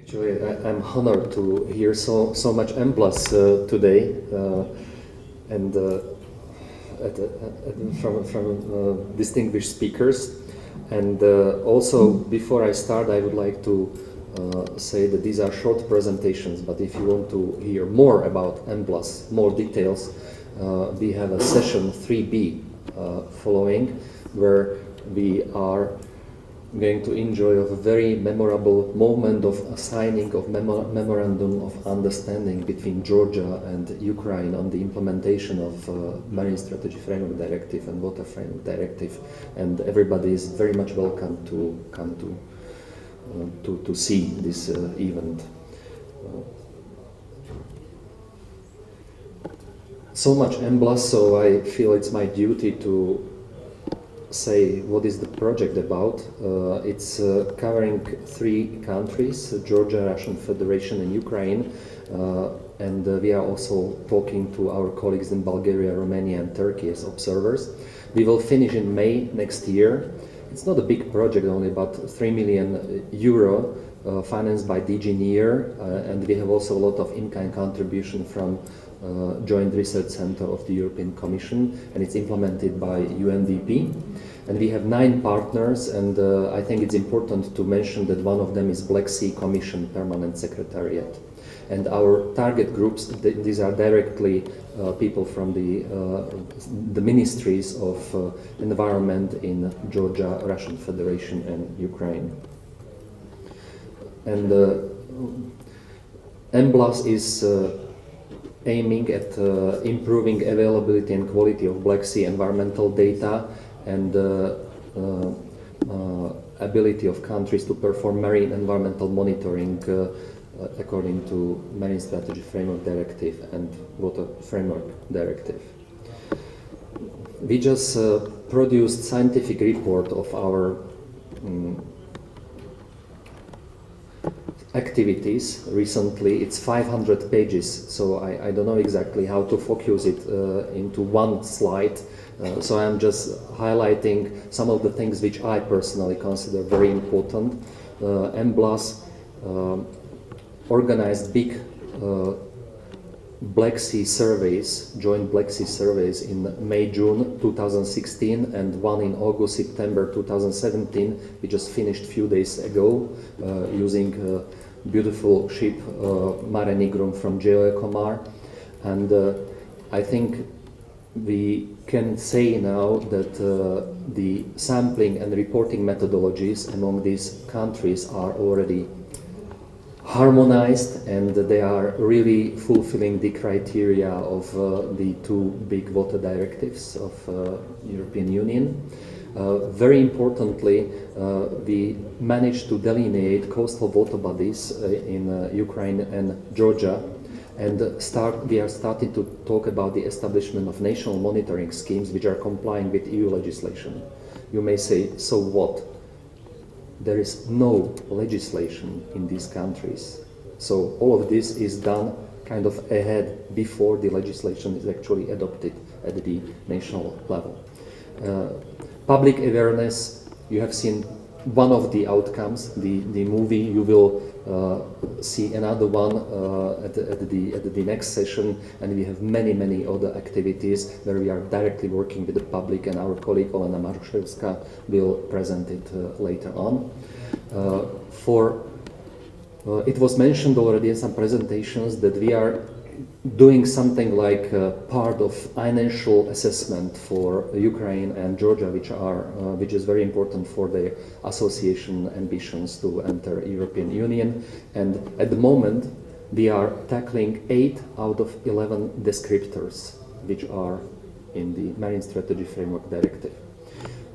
Actually, I'm honored to hear so much EMBLAS today, and from distinguished speakers. And also, before I start, I would like to say that these are short presentations, but if you want to hear more about EMBLAS, more details, we have a session 3B following, where we are going to enjoy a very memorable moment of signing of memorandum of understanding between Georgia and Ukraine on the implementation of Marine Strategy Framework Directive and Water Framework Directive, and everybody is very much welcome to come to see this event. So much EMBLAS, so I feel it's my duty to say what is the project about. It's covering 3 countries, Georgia, Russian Federation and Ukraine, and we are also talking to our colleagues in Bulgaria, Romania and Turkey as observers. We will finish in May next year. It's not a big project, only about 3 million euro financed by DG NEAR, and we have also a lot of in-kind contribution from Joint Research Center of the European Commission, and it's implemented by UNDP. And we have 9 partners, and I think it's important to mention that one of them is Black Sea Commission Permanent Secretariat. And our target groups, these are directly people from the ministries of environment in Georgia, Russian Federation and Ukraine. And EMBLAS is aiming at improving availability and quality of Black Sea environmental data and ability of countries to perform marine environmental monitoring according to Marine Strategy Framework Directive and Water Framework Directive. We just produced scientific report of our activities recently. It's 500 pages, so I don't know exactly how to focus it into one slide. So I'm just highlighting some of the things which I personally consider very important. EMBLAS organized big Black Sea surveys, joint Black Sea surveys in May-June 2016 and one in August-September 2017. We just finished a few days ago using a beautiful ship Mare Nigrum from Geoecomar, and I think we can say now that the sampling and reporting methodologies among these countries are already harmonized, and they are really fulfilling the criteria of the 2 big water directives of European Union. Very importantly, we managed to delineate coastal water bodies in Ukraine and Georgia, and we are starting to talk about the establishment of national monitoring schemes which are complying with EU legislation. You may say, so what? There is no legislation in these countries. So all of this is done kind of ahead before the legislation is actually adopted at the national level. Public awareness, you have seen one of the outcomes, the movie. You will see another one at the next session, and we have many other activities where we are directly working with the public, and our colleague Olena Maruszewska will present it later on. It was mentioned already in some presentations that we are doing something like part of financial assessment for Ukraine and Georgia, which is very important for the association ambitions to enter European Union. And at the moment, we are tackling 8 out of 11 descriptors which are in the Marine Strategy Framework Directive.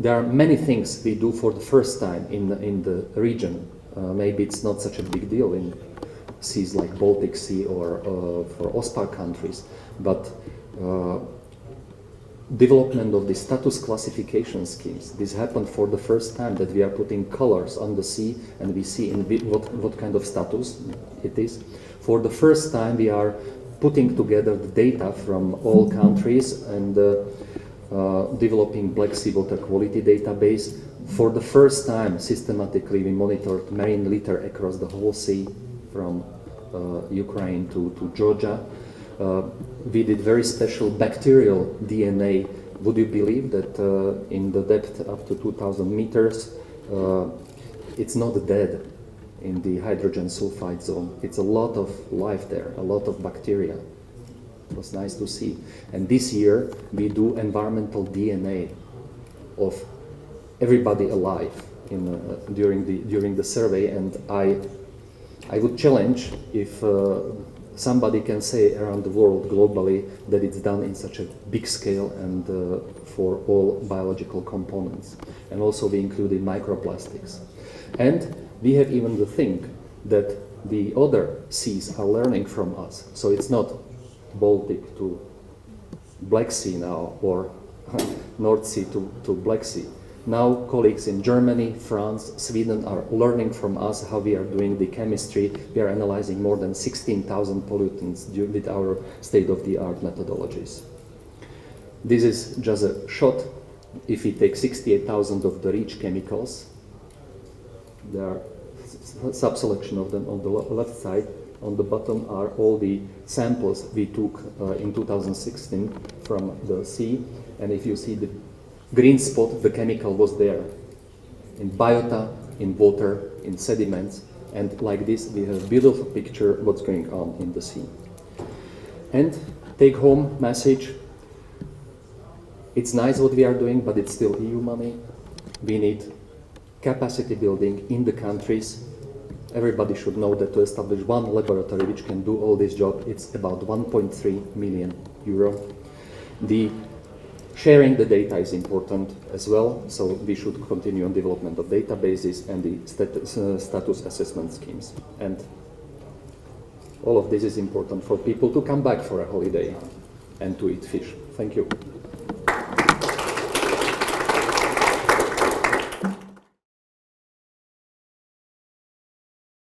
There are many things we do for the first time in the region. Maybe it's not such a big deal in seas like Baltic Sea or for OSPAR countries, but development of the status classification schemes. This happened for the first time, that we are putting colors on the sea and we see in what kind of status it is. For the first time, we are putting together the data from all countries and developing Black Sea water quality database. For the first time, systematically, we monitored marine litter across the whole sea. from Ukraine to Georgia. We did very special bacterial DNA. Would you believe that in the depth up to 2,000 meters, it's not dead in the hydrogen sulfide zone? It's a lot of life there, a lot of bacteria. It was nice to see. And this year we do environmental DNA of everybody alive during the survey, and I would challenge if somebody can say around the world globally that it's done in such a big scale and for all biological components. And also we included microplastics. And we have even the thing that the other seas are learning from us. So it's not Baltic to Black Sea now, or North Sea to Black Sea. Now colleagues in Germany, France, Sweden are learning from us how we are doing the chemistry. We are analyzing more than 16,000 pollutants with our state-of-the-art methodologies. This is just a shot. If we take 68,000 of the REACH chemicals, there are sub-selection of them on the left side. On the bottom are all the samples we took in 2016 from the sea. And if you see the green spot, the chemical was there in biota, in water, in sediments, and like this we have a beautiful picture of what's going on in the sea. And take home message, it's nice what we are doing, but it's still EU money. We need capacity building in the countries. Everybody should know that to establish one laboratory which can do all this job, it's about 1.3 million euro. Sharing the data is important as well, so we should continue on development of databases and the status assessment schemes. And all of this is important for people to come back for a holiday and to eat fish. Thank you.